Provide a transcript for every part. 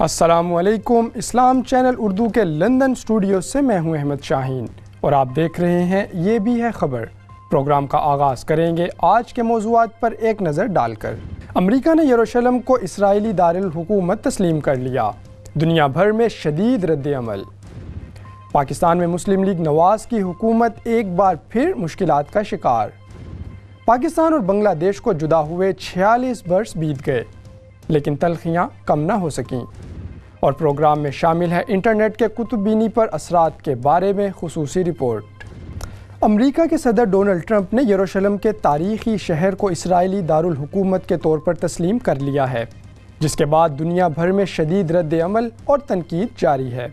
السلام علیکم۔ اسلام چینل اردو کے لندن اسٹوڈیو سے میں ہوں احمد شاہین اور آپ دیکھ رہے ہیں یہ بھی ہے خبر۔ پروگرام کا آغاز کریں گے آج کے موضوعات پر ایک نظر ڈال کر۔ امریکہ نے یروشلم کو اسرائیلی دارالحکومت تسلیم کر لیا، دنیا بھر میں شدید رد عمل۔ پاکستان میں مسلم لیگ نواز کی حکومت ایک بار پھر مشکلات کا شکار۔ پاکستان اور بنگلہ دیش کو جدا ہوئے 46 برس بیت گئے لیکن تلخیاں کم نہ ہو سکیں۔ اور پروگرام میں شامل ہے انٹرنیٹ کے کتب بینی پر اثرات کے بارے میں خصوصی رپورٹ۔ امریکا کے صدر ڈونلڈ ٹرمپ نے یروشلم کے تاریخی شہر کو اسرائیلی دارالحکومت کے طور پر تسلیم کر لیا ہے، جس کے بعد دنیا بھر میں شدید رد عمل اور تنقید جاری ہے۔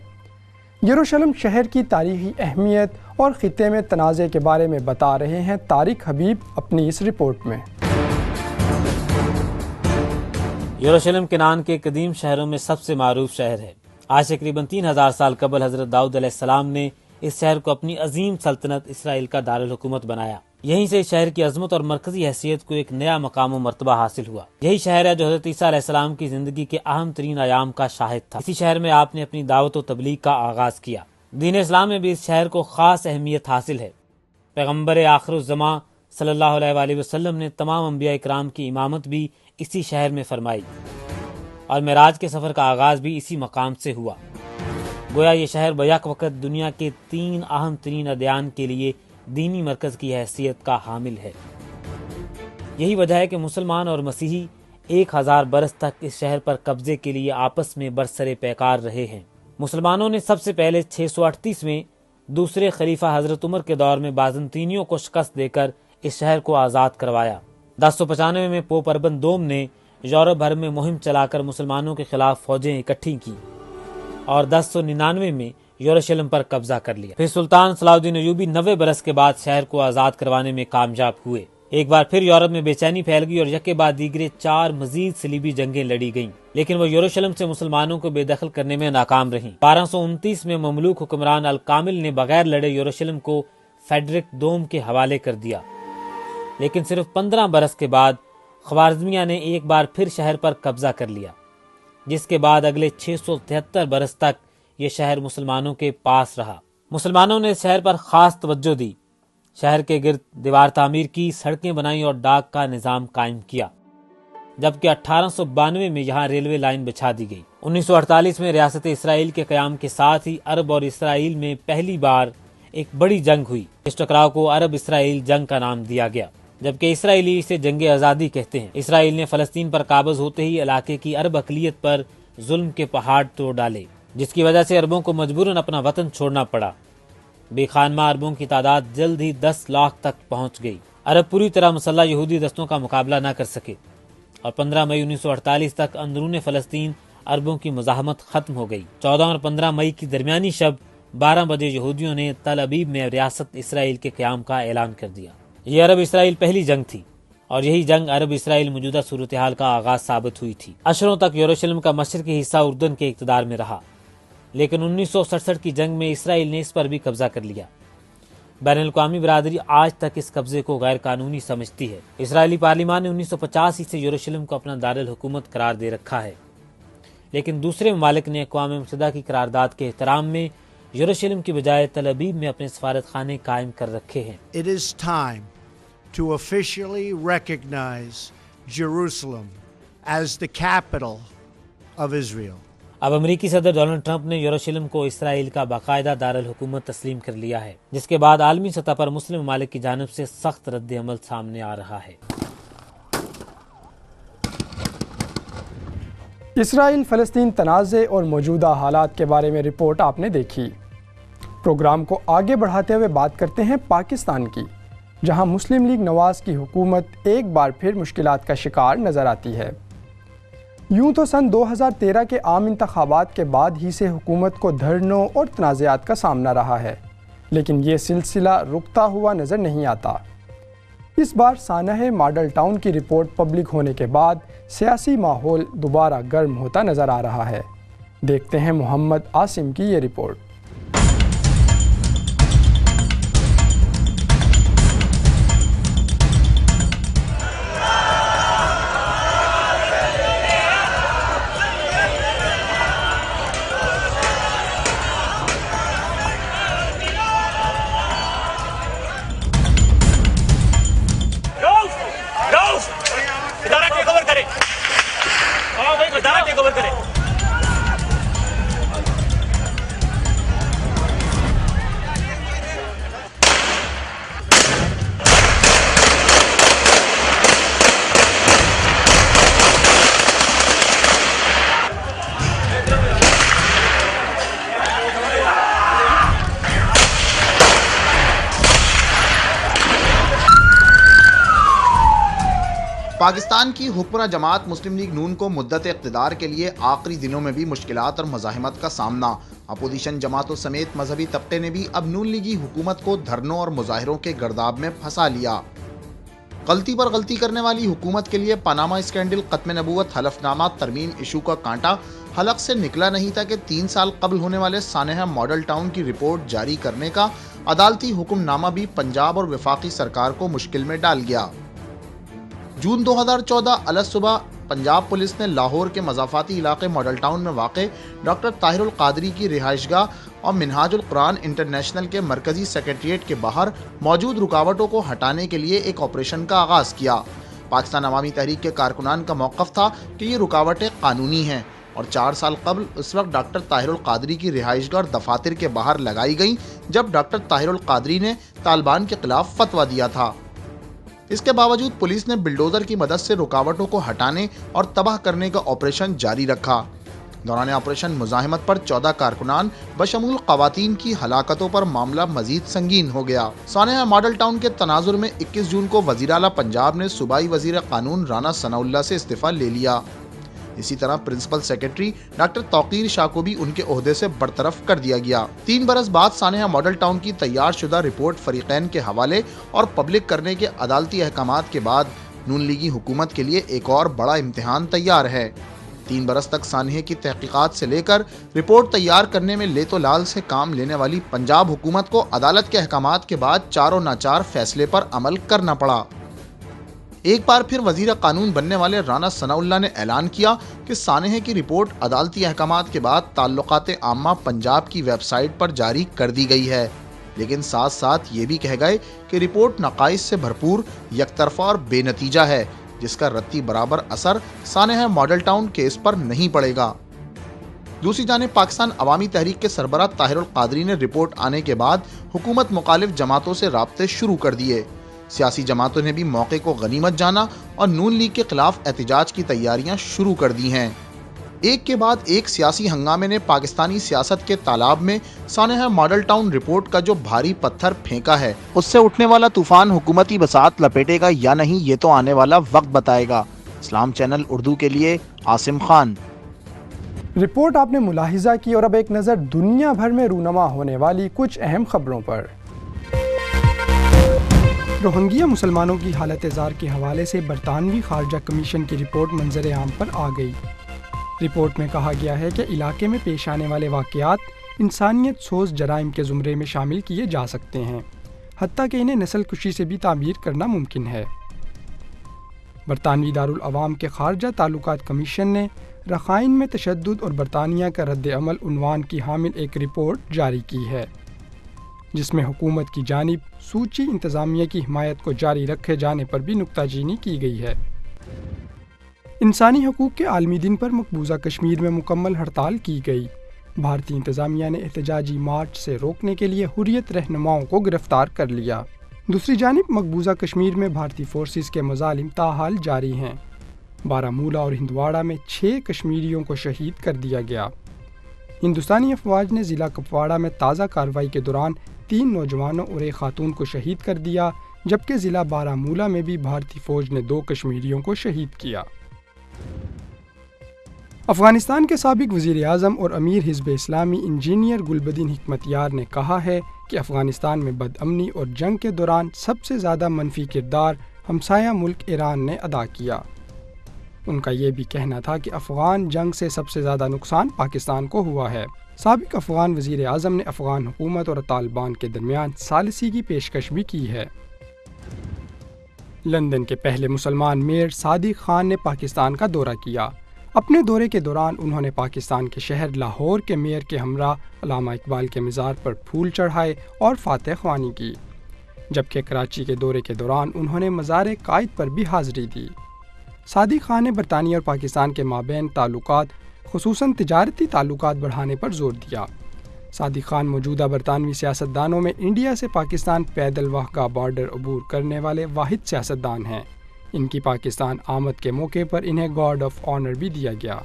یروشلم شہر کی تاریخی اہمیت اور خطے میں تنازع کے بارے میں بتا رہے ہیں طارق حبیب اپنی اس رپورٹ میں۔ یروشلم کنعان کے قدیم شہروں میں سب سے معروف شہر ہے۔ آج تقریباً 3000 سال قبل حضرت داؤد علیہ السلام نے اس شہر کو اپنی عظیم سلطنت اسرائیل کا دارالحکومت بنایا۔ یہیں سے اس شہر کی عظمت اور مرکزی حیثیت کو ایک نیا مقام و مرتبہ حاصل ہوا۔ یہی شہر ہے جو حضرت عیسیٰ علیہ السلام کی زندگی کے اہم ترین ایام کا شاہد تھا۔ اسی شہر میں آپ نے اپنی دعوت و تبلیغ کا آغاز کیا۔ دین اسلام میں بھی اس شہر کو خاص اہمیت حاصل ہے۔ پیغمبر آخر الزماں صلی اللہ علیہ وآلہ وسلم نے تمام انبیاء اکرام کی امامت بھی اسی شہر میں فرمائی اور معراج کے سفر کا آغاز بھی اسی مقام سے ہوا۔ گویا یہ شہر بیک وقت دنیا کے 3 اہم ترین ادیان کے لیے دینی مرکز کی حیثیت کا حامل ہے۔ یہی وجہ ہے کہ مسلمان اور مسیحی 1000 برس تک اس شہر پر قبضے کے لیے آپس میں برسر پیکار رہے ہیں۔ مسلمانوں نے سب سے پہلے 638 میں دوسرے خلیفہ حضرت عمر کے دور میں بازنطینیوں کو شکست دے کر اس شہر کو آزاد کروایا۔ 1095 میں پوپ اربن دوم نے یورپ بھر میں مہم چلا کر مسلمانوں کے خلاف فوجیں اکٹھی کی اور 1099 میں یروشلم پر قبضہ کر لیا۔ پھر سلطان صلاح الدین ایوبی 90 برس کے بعد شہر کو آزاد کروانے میں کامیاب ہوئے۔ ایک بار پھر یورپ میں بے چینی پھیل گئی اور یکے بعد دیگرے 4 مزید صلیبی جنگیں لڑی گئیں، لیکن وہ یروشلم سے مسلمانوں کو بے دخل کرنے میں ناکام رہیں۔ 1229 میں مملوک حکمران الکامل نے بغیر لڑے یروشلم کو فیڈرک دوم کے حوالے کر دیا، لیکن صرف 15 برس کے بعد خوارزمیہ نے ایک بار پھر شہر پر قبضہ کر لیا، جس کے بعد اگلے 673 برس تک یہ شہر مسلمانوں کے پاس رہا۔ مسلمانوں نے اس شہر پر خاص توجہ دی، شہر کے گرد دیوار تعمیر کی، سڑکیں بنائیں اور ڈاک کا نظام قائم کیا، جبکہ 1892 میں یہاں ریلوے لائن بچھا دی گئی۔ 1948 میں ریاست اسرائیل کے قیام کے ساتھ ہی عرب اور اسرائیل میں پہلی بار ایک بڑی جنگ ہوئی۔ اس ٹکراؤ کو عرب اسرائیل جنگ کا نام دیا گیا، جبکہ اسرائیلی اسے جنگ آزادی کہتے ہیں۔ اسرائیل نے فلسطین پر قابض ہوتے ہی علاقے کی عرب اقلیت پر ظلم کے پہاڑ توڑ ڈالے، جس کی وجہ سے عربوں کو مجبوراً اپنا وطن چھوڑنا پڑا۔ بے خانمہ عربوں کی تعداد جلد ہی 10 لاکھ تک پہنچ گئی۔ عرب پوری طرح مسلح یہودی دستوں کا مقابلہ نہ کر سکے اور 15 مئی 1948 تک اندرون فلسطین عربوں کی مزاحمت ختم ہو گئی۔ 14 اور 15 مئی کی درمیانی شب 12 بجے یہودیوں نے تل ابیب میں ریاست اسرائیل کے قیام کا اعلان کر دیا۔ یہ عرب اسرائیل پہلی جنگ تھی اور یہی جنگ عرب اسرائیل موجودہ صورتحال کا آغاز ثابت ہوئی تھی۔ عشروں تک یروشلم کا مشرقی حصہ اردن کے اقتدار میں رہا، لیکن 1967 کی جنگ میں اسرائیل نے اس پر بھی قبضہ کر لیا۔ بین الاقوامی برادری آج تک اس قبضے کو غیر قانونی سمجھتی ہے۔ اسرائیلی پارلیمان نے 1985 سے یروشلم کو اپنا دارالحکومت قرار دے رکھا ہے، لیکن دوسرے ممالک نے اقوام متحدہ کی قرارداد کے احترام میں یروشلم کی بجائے تل ابیب میں اپنے سفارت خانے قائم کر رکھے ہیں۔ It is time to officially recognize Jerusalem as the capital of Israel. اب امریکی صدر ڈونلڈ ٹرمپ نے یروشلم کو اسرائیل کا باقاعدہ دارالحکومت تسلیم کر لیا ہے، جس کے بعد عالمی سطح پر مسلم ممالک کی جانب سے سخت رد عمل سامنے آ رہا ہے۔ اسرائیل فلسطین تنازع اور موجودہ حالات کے بارے میں رپورٹ آپ نے دیکھی۔ پروگرام کو آگے بڑھاتے ہوئے بات کرتے ہیں پاکستان کی، جہاں مسلم لیگ نواز کی حکومت ایک بار پھر مشکلات کا شکار نظر آتی ہے۔ یوں تو سن 2013 کے عام انتخابات کے بعد ہی سے حکومت کو دھرنوں اور تنازعات کا سامنا رہا ہے، لیکن یہ سلسلہ رکتا ہوا نظر نہیں آتا۔ اس بار سانحہ ماڈل ٹاؤن کی رپورٹ پبلک ہونے کے بعد سیاسی ماحول دوبارہ گرم ہوتا نظر آ رہا ہے۔ دیکھتے ہیں محمد عاصم کی یہ رپورٹ۔ پاکستان کی حکمراں جماعت مسلم لیگ نون کو مدت اقتدار کے لیے آخری دنوں میں بھی مشکلات اور مزاحمت کا سامنا۔ اپوزیشن جماعتوں سمیت مذہبی طبقے نے بھی اب نون لیگی حکومت کو دھرنوں اور مظاہروں کے گرداب میں پھنسا لیا۔ غلطی پر غلطی کرنے والی حکومت کے لیے پاناما اسکینڈل، ختم نبوت، حلف نامہ ترمیم ایشو کا کانٹا حلق سے نکلا نہیں تھا کہ 3 سال قبل ہونے والے سانحہ ماڈل ٹاؤن کی رپورٹ جاری کرنے کا عدالتی حکم نامہ بھی پنجاب اور وفاقی سرکار کو مشکل میں ڈال گیا۔ جون 2014 الصبح پنجاب پولیس نے لاہور کے مضافاتی علاقے ماڈل ٹاؤن میں واقع ڈاکٹر طاہر القادری کی رہائش گاہ اور منہاج القرآن انٹرنیشنل کے مرکزی سیکریٹریٹ کے باہر موجود رکاوٹوں کو ہٹانے کے لیے ایک آپریشن کا آغاز کیا۔ پاکستان عوامی تحریک کے کارکنان کا موقف تھا کہ یہ رکاوٹیں قانونی ہیں اور 4 سال قبل اس وقت ڈاکٹر طاہر القادری کی رہائش گاہ اور دفاتر کے باہر لگائی گئیں جب ڈاکٹر طاہر القادری نے طالبان کے خلاف فتویٰ دیا تھا۔ اس کے باوجود پولیس نے بلڈوزر کی مدد سے رکاوٹوں کو ہٹانے اور تباہ کرنے کا آپریشن جاری رکھا۔ دوران آپریشن مزاحمت پر 14 کارکنان بشمول خواتین کی ہلاکتوں پر معاملہ مزید سنگین ہو گیا۔ سانحہ ماڈل ٹاؤن کے تناظر میں 21 جون کو وزیر اعلیٰ پنجاب نے صوبائی وزیر قانون رانا ثناء اللہ سے استعفیٰ لے لیا۔ اسی طرح پرنسپل سیکرٹری ڈاکٹر توقیر شاہ کو بھی ان کے عہدے سے برطرف کر دیا گیا۔ 3 برس بعد سانحہ ماڈل ٹاؤن کی تیار شدہ رپورٹ فریقین کے حوالے اور پبلک کرنے کے عدالتی احکامات کے بعد نون لیگی حکومت کے لیے ایک اور بڑا امتحان تیار ہے۔ 3 برس تک سانحہ کی تحقیقات سے لے کر رپورٹ تیار کرنے میں لیت و لال سے کام لینے والی پنجاب حکومت کو عدالت کے احکامات کے بعد چاروں ناچار فیصلے پر عمل کرنا پڑا۔ ایک بار پھر وزیر قانون بننے والے رانا ثناء اللہ نے اعلان کیا کہ سانحہ کی رپورٹ عدالتی احکامات کے بعد تعلقات عامہ پنجاب کی ویب سائٹ پر جاری کر دی گئی ہے، لیکن ساتھ ساتھ یہ بھی کہہ گئے کہ رپورٹ نقائص سے بھرپور، یک طرفہ اور بے نتیجہ ہے، جس کا رتی برابر اثر سانحہ ماڈل ٹاؤن کیس پر نہیں پڑے گا۔ دوسری جانب پاکستان عوامی تحریک کے سربراہ طاہر القادری نے رپورٹ آنے کے بعد حکومت مخالف جماعتوں سے رابطے شروع کر دیے۔ سیاسی جماعتوں نے بھی موقع کو غنیمت جانا اور نون لیگ کے خلاف احتجاج کی تیاریاں شروع کر دی ہیں۔ ایک کے بعد ایک سیاسی ہنگامے نے پاکستانی سیاست کے تالاب میں سانحہ ماڈل ٹاؤن رپورٹ کا جو بھاری پتھر پھینکا ہے، اس سے اٹھنے والا طوفان حکومتی بساط لپیٹے گا یا نہیں، یہ تو آنے والا وقت بتائے گا۔ اسلام چینل اردو کے لیے عاصم خان۔ رپورٹ آپ نے ملاحظہ کی، اور اب ایک نظر دنیا بھر میں رونما ہونے والی کچھ اہم خبروں پر۔ روہنگیا مسلمانوں کی حالت زار کے حوالے سے برطانوی خارجہ کمیشن کی رپورٹ منظر عام پر آ گئی۔ رپورٹ میں کہا گیا ہے کہ علاقے میں پیش آنے والے واقعات انسانیت سوز جرائم کے زمرے میں شامل کیے جا سکتے ہیں، حتیٰ کہ انہیں نسل کشی سے بھی تعبیر کرنا ممکن ہے۔ برطانوی دارالعوام کے خارجہ تعلقات کمیشن نے رخائن میں تشدد اور برطانیہ کا رد عمل عنوان کی حامل ایک رپورٹ جاری کی ہے، جس میں حکومت کی جانب سوچی انتظامیہ کی حمایت کو جاری رکھے جانے پر بھی نکتہ چینی کی گئی ہے۔ انسانی حقوق کے عالمی دن پر مقبوضہ کشمیر میں مکمل ہڑتال کی گئی۔ بھارتی انتظامیہ نے احتجاجی مارچ سے روکنے کے لیے حریت رہنماؤں کو گرفتار کر لیا۔ دوسری جانب مقبوضہ کشمیر میں بھارتی فورسز کے مظالم تاحال جاری ہیں۔ بارہمولہ اور ہندواڑہ میں 6 کشمیریوں کو شہید کر دیا گیا۔ ہندوستانی افواج نے ضلع کپواڑہ میں تازہ کارروائی کے دوران 3 نوجوانوں اور ایک خاتون کو شہید کر دیا، جبکہ ضلع بارہمولہ میں بھی بھارتی فوج نے 2 کشمیریوں کو شہید کیا۔ افغانستان کے سابق وزیر اعظم اور امیر حزب اسلامی انجینئر گلبدین حکمتیار نے کہا ہے کہ افغانستان میں بدامنی اور جنگ کے دوران سب سے زیادہ منفی کردار ہمسایہ ملک ایران نے ادا کیا۔ ان کا یہ بھی کہنا تھا کہ افغان جنگ سے سب سے زیادہ نقصان پاکستان کو ہوا ہے۔ سابق افغان وزیر اعظم نے افغان حکومت اور طالبان کے درمیان ثالثی کی پیشکش بھی کی ہے۔ لندن کے پہلے مسلمان میئر صادق خان نے پاکستان کا دورہ کیا۔ اپنے دورے کے دوران انہوں نے پاکستان کے شہر لاہور کے میئر کے ہمراہ علامہ اقبال کے مزار پر پھول چڑھائے اور فاتح خوانی کی، جبکہ کراچی کے دورے کے دوران انہوں نے مزار قائد پر بھی حاضری دی۔ صادق خان نے برطانیہ اور پاکستان کے مابین تعلقات، خصوصاً تجارتی تعلقات بڑھانے پر زور دیا۔ صادق خان موجودہ برطانوی سیاستدانوں میں انڈیا سے پاکستان پیدل واہگہ بارڈر عبور کرنے والے واحد سیاستدان ہیں۔ ان کی پاکستان آمد کے موقع پر انہیں گارڈ آف آنر بھی دیا گیا۔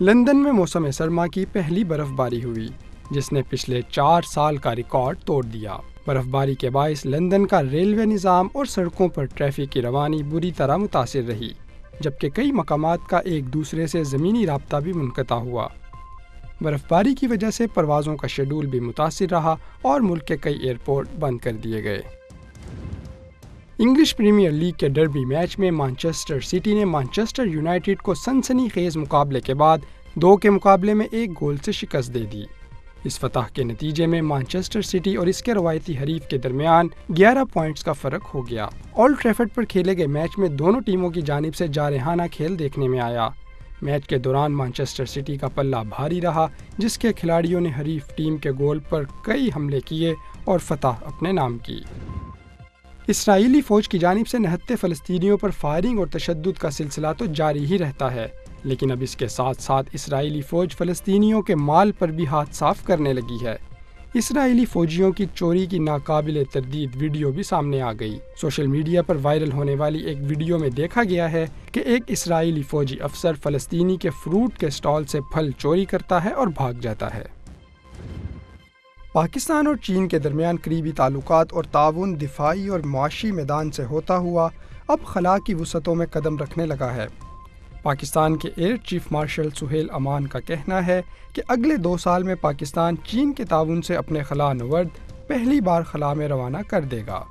لندن میں موسم سرما کی پہلی برف باری ہوئی، جس نے پچھلے 4 سال کا ریکارڈ توڑ دیا۔ برف باری کے باعث لندن کا ریلوے نظام اور سڑکوں پر ٹریفک کی روانی بری طرح متاثر رہی، جبکہ کئی مقامات کا ایک دوسرے سے زمینی رابطہ بھی منقطع ہوا۔ برف باری کی وجہ سے پروازوں کا شیڈول بھی متاثر رہا اور ملک کے کئی ایئرپورٹ بند کر دیے گئے۔ انگلش پریمیئر لیگ کے ڈربی میچ میں مانچسٹر سٹی نے مانچسٹر یونائیٹڈ کو سنسنی خیز مقابلے کے بعد 2 کے مقابلے میں 1 گول سے شکست دے دی۔ اس فتح کے نتیجے میں مانچسٹر سٹی اور اس کے روایتی حریف کے درمیان 11 پوائنٹس کا فرق ہو گیا۔ اولڈ ٹریفرڈ پر کھیلے گئے میچ میں دونوں ٹیموں کی جانب سے جارحانہ کھیل دیکھنے میں آیا۔ میچ کے دوران مانچسٹر سٹی کا پلہ بھاری رہا، جس کے کھلاڑیوں نے حریف ٹیم کے گول پر کئی حملے کیے اور فتح اپنے نام کی۔ اسرائیلی فوج کی جانب سے نہتے فلسطینیوں پر فائرنگ اور تشدد کا سلسلہ تو جاری ہی رہتا ہے، لیکن اب اس کے ساتھ ساتھ اسرائیلی فوج فلسطینیوں کے مال پر بھی ہاتھ صاف کرنے لگی ہے۔ اسرائیلی فوجیوں کی چوری کی ناقابل تردید ویڈیو بھی سامنے آ گئی۔ سوشل میڈیا پر وائرل ہونے والی ایک ویڈیو میں دیکھا گیا ہے کہ ایک اسرائیلی فوجی افسر فلسطینی کے فروٹ کے سٹال سے پھل چوری کرتا ہے اور بھاگ جاتا ہے۔ پاکستان اور چین کے درمیان قریبی تعلقات اور تعاون دفاعی اور معاشی میدان سے ہوتا ہوا اب خلا کی وسعتوں میں قدم رکھنے لگا ہے۔ پاکستان کے ایئر چیف مارشل سہیل امان کا کہنا ہے کہ اگلے 2 سال میں پاکستان چین کے تعاون سے اپنے خلا نورد پہلی بار خلا میں روانہ کر دے گا۔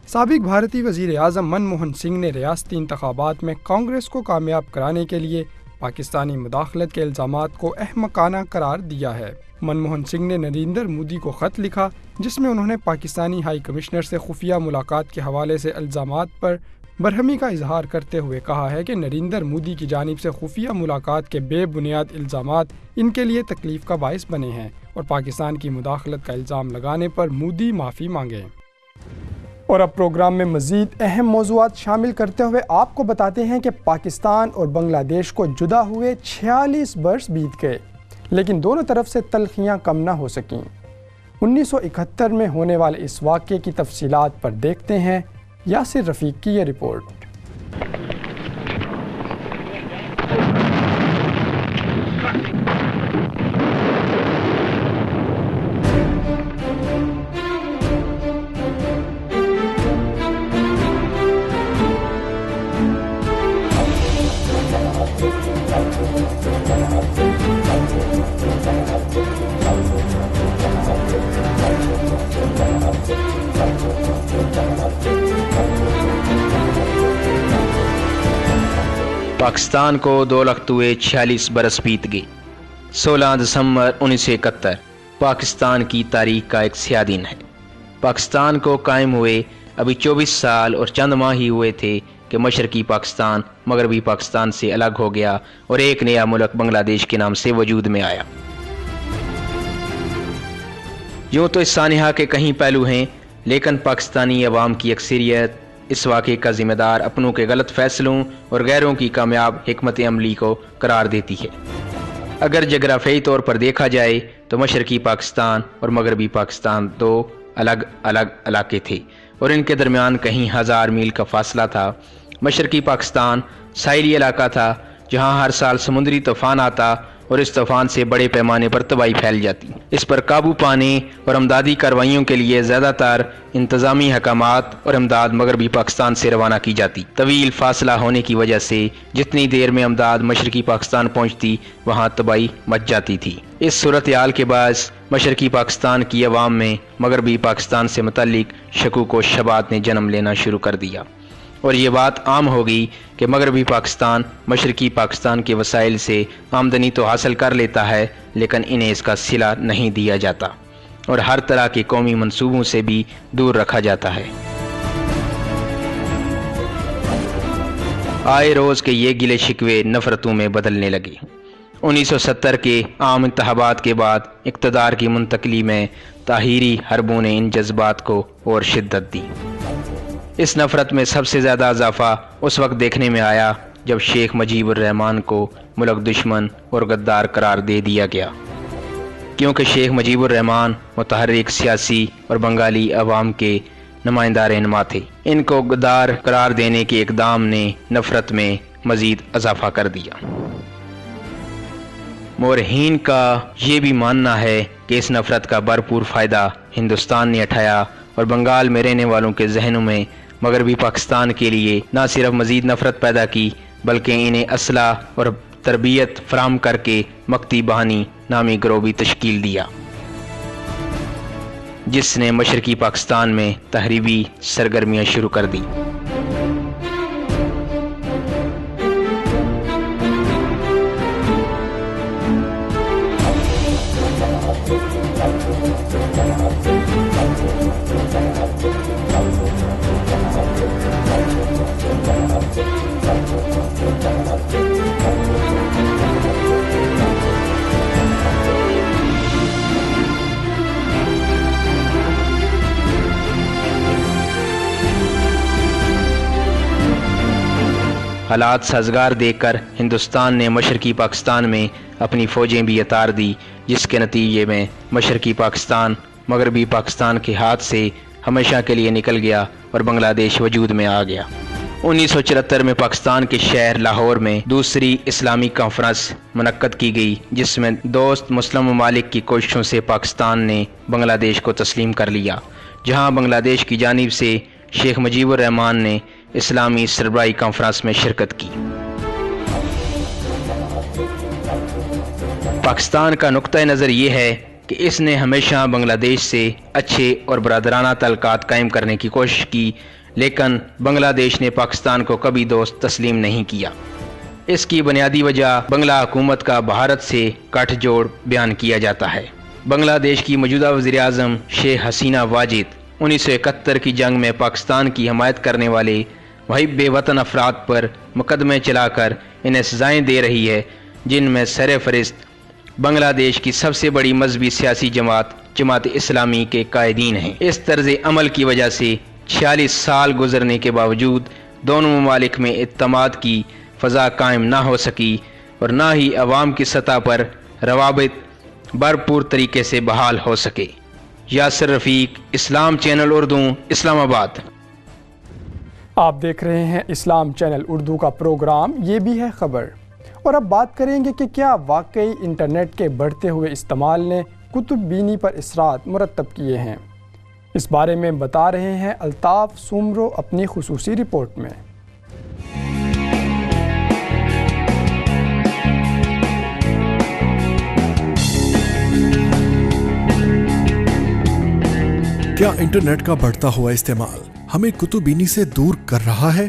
سابق بھارتی وزیر اعظم منموہن سنگھ نے ریاستی انتخابات میں کانگریس کو کامیاب کرانے کے لیے پاکستانی مداخلت کے الزامات کو احمقانہ قرار دیا ہے۔ منموہن سنگھ نے نریندر مودی کو خط لکھا، جس میں انہوں نے پاکستانی ہائی کمشنر سے خفیہ ملاقات کے حوالے سے الزامات پر برہمی کا اظہار کرتے ہوئے کہا ہے کہ نریندر مودی کی جانب سے خفیہ ملاقات کے بے بنیاد الزامات ان کے لیے تکلیف کا باعث بنے ہیں اور پاکستان کی مداخلت کا الزام لگانے پر مودی معافی مانگے۔ اور اب پروگرام میں مزید اہم موضوعات شامل کرتے ہوئے آپ کو بتاتے ہیں کہ پاکستان اور بنگلہ دیش کو جدا ہوئے 46 برس بیت گئے، لیکن دونوں طرف سے تلخیاں کم نہ ہو سکیں۔ 1971 میں ہونے والے اس واقعے کی تفصیلات پر دیکھتے ہیں یاسر رفیق کی یہ رپورٹ۔ پاکستان کو 2 لخت ہوئے 46 برس بیت گئے۔ 16 دسمبر 1971 پاکستان کی تاریخ کا ایک سیاہ دن ہے۔ پاکستان کو قائم ہوئے ابھی 24 سال اور چند ماہ ہی ہوئے تھے کہ مشرقی پاکستان مغربی پاکستان سے الگ ہو گیا اور ایک نیا ملک بنگلہ دیش کے نام سے وجود میں آیا۔ یوں تو اس سانحہ کے کہیں پہلو ہیں، لیکن پاکستانی عوام کی اکثریت اس واقعے کا ذمہ دار اپنوں کے غلط فیصلوں اور غیروں کی کامیاب حکمت عملی کو قرار دیتی ہے۔ اگر جغرافیائی طور پر دیکھا جائے تو مشرقی پاکستان اور مغربی پاکستان 2 الگ الگ علاقے تھے اور ان کے درمیان کہیں 1000 میل کا فاصلہ تھا۔ مشرقی پاکستان ساحلی علاقہ تھا جہاں ہر سال سمندری طوفان آتا اور اس طوفان سے بڑے پیمانے پر تباہی پھیل جاتی۔ اس پر قابو پانے اور امدادی کارروائیوں کے لیے زیادہ تر انتظامی احکامات اور امداد مغربی پاکستان سے روانہ کی جاتی۔ طویل فاصلہ ہونے کی وجہ سے جتنی دیر میں امداد مشرقی پاکستان پہنچتی وہاں تباہی مچ جاتی تھی۔ اس صورتحال کے باعث مشرقی پاکستان کی عوام میں مغربی پاکستان سے متعلق شکوک و شبہات نے جنم لینا شروع کر دیا اور یہ بات عام ہو گئی کہ مغربی پاکستان مشرقی پاکستان کے وسائل سے آمدنی تو حاصل کر لیتا ہے، لیکن انہیں اس کا صلہ نہیں دیا جاتا اور ہر طرح کے قومی منصوبوں سے بھی دور رکھا جاتا ہے۔ آئے روز کے یہ گلے شکوے نفرتوں میں بدلنے لگے۔ 1970 کے عام انتخابات کے بعد اقتدار کی منتقلی میں تاہیری حربوں نے ان جذبات کو اور شدت دی۔ اس نفرت میں سب سے زیادہ اضافہ اس وقت دیکھنے میں آیا جب شیخ مجیب الرحمان کو ملک دشمن اور غدار قرار دے دیا گیا، کیونکہ شیخ مجیب الرحمان متحرک سیاسی اور بنگالی عوام کے نمائندہ رہنما تھے۔ ان کو غدار قرار دینے کے اقدام نے نفرت میں مزید اضافہ کر دیا۔ مورخین کا یہ بھی ماننا ہے کہ اس نفرت کا بھرپور فائدہ ہندوستان نے اٹھایا اور بنگال میں رہنے والوں کے ذہنوں میں مغربی پاکستان کے لیے نہ صرف مزید نفرت پیدا کی بلکہ انہیں اسلحہ اور تربیت فراہم کر کے مکتی بہانی نامی گروہ بھی تشکیل دیا، جس نے مشرقی پاکستان میں تحریبی سرگرمیاں شروع کر دی۔ حالات سازگار دیکھ کر ہندوستان نے مشرقی پاکستان میں اپنی فوجیں بھی اتار دی، جس کے نتیجے میں مشرقی پاکستان مغربی پاکستان کے ہاتھ سے ہمیشہ کے لیے نکل گیا اور بنگلہ دیش وجود میں آ گیا۔ 1974 میں پاکستان کے شہر لاہور میں دوسری اسلامی کانفرنس منعقد کی گئی، جس میں دوست مسلم ممالک کی کوششوں سے پاکستان نے بنگلہ دیش کو تسلیم کر لیا، جہاں بنگلہ دیش کی جانب سے شیخ مجیب الرحمان نے اسلامی سربراہی کانفرنس میں شرکت کی۔ پاکستان کا نقطہ نظر یہ ہے کہ اس نے ہمیشہ بنگلہ دیش سے اچھے اور برادرانہ تعلقات قائم کرنے کی کوشش کی، لیکن بنگلہ دیش نے پاکستان کو کبھی دوست تسلیم نہیں کیا۔ اس کی بنیادی وجہ بنگلہ حکومت کا بھارت سے گٹھ جوڑ بیان کیا جاتا ہے۔ بنگلہ دیش کی موجودہ وزیر اعظم شیخ حسینہ واجد 1971 کی جنگ میں پاکستان کی حمایت کرنے والے محب وطن افراد پر مقدمے چلا کر انہیں سزائیں دے رہی ہے، جن میں سر فہرست بنگلہ دیش کی سب سے بڑی مذہبی سیاسی جماعت اسلامی کے قائدین ہیں۔ اس طرز عمل کی وجہ سے 46 سال گزرنے کے باوجود دونوں ممالک میں اعتماد کی فضا قائم نہ ہو سکی اور نہ ہی عوام کی سطح پر روابط بھرپور طریقے سے بحال ہو سکے۔ یاسر رفیق، اسلام چینل اردو، اسلام آباد۔ آپ دیکھ رہے ہیں اسلام چینل اردو کا پروگرام یہ بھی ہے خبر، اور اب بات کریں گے کہ کیا واقعی انٹرنیٹ کے بڑھتے ہوئے استعمال نے کتب بینی پر اثرات مرتب کیے ہیں۔ اس بارے میں بتا رہے ہیں الطاف سومرو اپنی خصوصی رپورٹ میں۔ کیا انٹرنیٹ کا بڑھتا ہوا استعمال ہمیں کتب بینی سے دور کر رہا ہے؟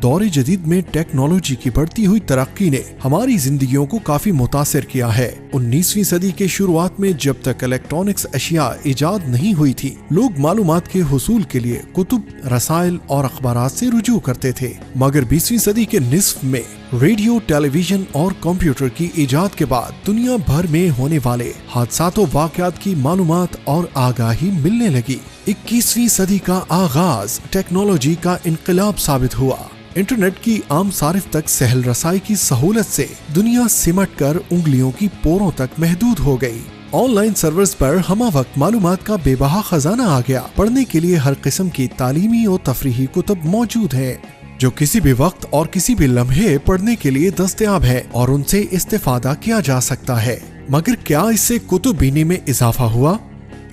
دور جدید میں ٹیکنالوجی کی بڑھتی ہوئی ترقی نے ہماری زندگیوں کو کافی متاثر کیا ہے۔ 19ویں صدی کے شروعات میں جب تک الیکٹرانکس اشیاء ایجاد نہیں ہوئی تھی، لوگ معلومات کے حصول کے لیے کتب، رسائل اور اخبارات سے رجوع کرتے تھے، مگر 20ویں صدی کے نصف میں ریڈیو، ٹیلی ویژن اور کمپیوٹر کی ایجاد کے بعد دنیا بھر میں ہونے والے حادثات و واقعات کی معلومات اور آگاہی ملنے لگی۔ 21ویں صدی کا آغاز ٹیکنالوجی کا انقلاب ثابت ہوا۔ انٹرنیٹ کی عام صارف تک سہل رسائی کی سہولت سے دنیا سمٹ کر انگلیوں کی پوروں تک محدود ہو گئی۔ آن لائن سرورز پر ہمہ وقت معلومات کا بے بہا خزانہ آ گیا۔ پڑھنے کے لیے ہر قسم کی تعلیمی اور تفریحی کتب موجود ہیں، جو کسی بھی وقت اور کسی بھی لمحے پڑھنے کے لیے دستیاب ہے اور ان سے استفادہ کیا جا سکتا ہے۔ مگر کیا اس سے کتب بینی میں اضافہ ہوا؟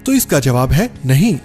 تو اس کا جواب ہے نہیں۔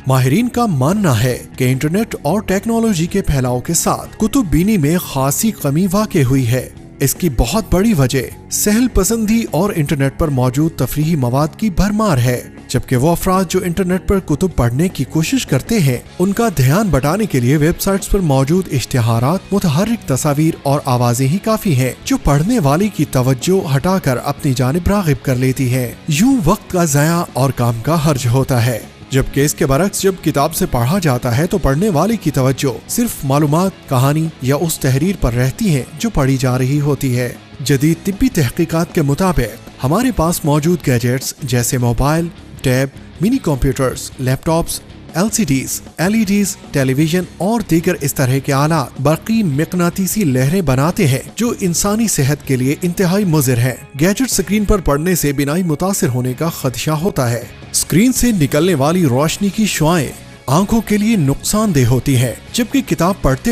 ماہرین کا ماننا ہے کہ انٹرنیٹ اور ٹیکنالوجی کے پھیلاؤ کے ساتھ کتب بینی میں خاصی کمی واقع ہوئی ہے۔ اس کی بہت بڑی وجہ سہل پسندی اور انٹرنیٹ پر موجود تفریحی مواد کی بھرمار ہے، جبکہ وہ افراد جو انٹرنیٹ پر کتب پڑھنے کی کوشش کرتے ہیں ان کا دھیان بٹانے کے لیے ویب سائٹس پر موجود اشتہارات، متحرک تصاویر اور آوازیں ہی کافی ہیں، جو پڑھنے والی کی توجہ ہٹا کر اپنی جانب راغب کر لیتی ہیں۔ یوں وقت کا ضیاع اور کام کا حرج ہوتا ہے، جبکہ اس کے برعکس جب کتاب سے پڑھا جاتا ہے تو پڑھنے والے کی توجہ صرف معلومات، کہانی یا اس تحریر پر رہتی ہے جو پڑھی جا رہی ہوتی ہے۔ جدید طبی تحقیقات کے مطابق ہمارے پاس موجود گیجٹس جیسے موبائل، ٹیب، منی کمپیوٹرز، لیپ ٹاپس، LCDs، LEDs، ٹیلی ویژن اور دیگر اس طرح کے آلات برقی مقناطیسی لہریں بناتے ہیں جو انسانی صحت کے لیے انتہائی مضر ہیں۔ گیجٹ سکرین پر پڑھنے سے بینائی متاثر ہونے کا خدشہ ہوتا ہے۔ سکرین سے نکلنے والی روشنی کی شعاعیں آنکھوں کے لیے نقصان دہ ہوتی ہیں، جبکہ کتاب پڑھتے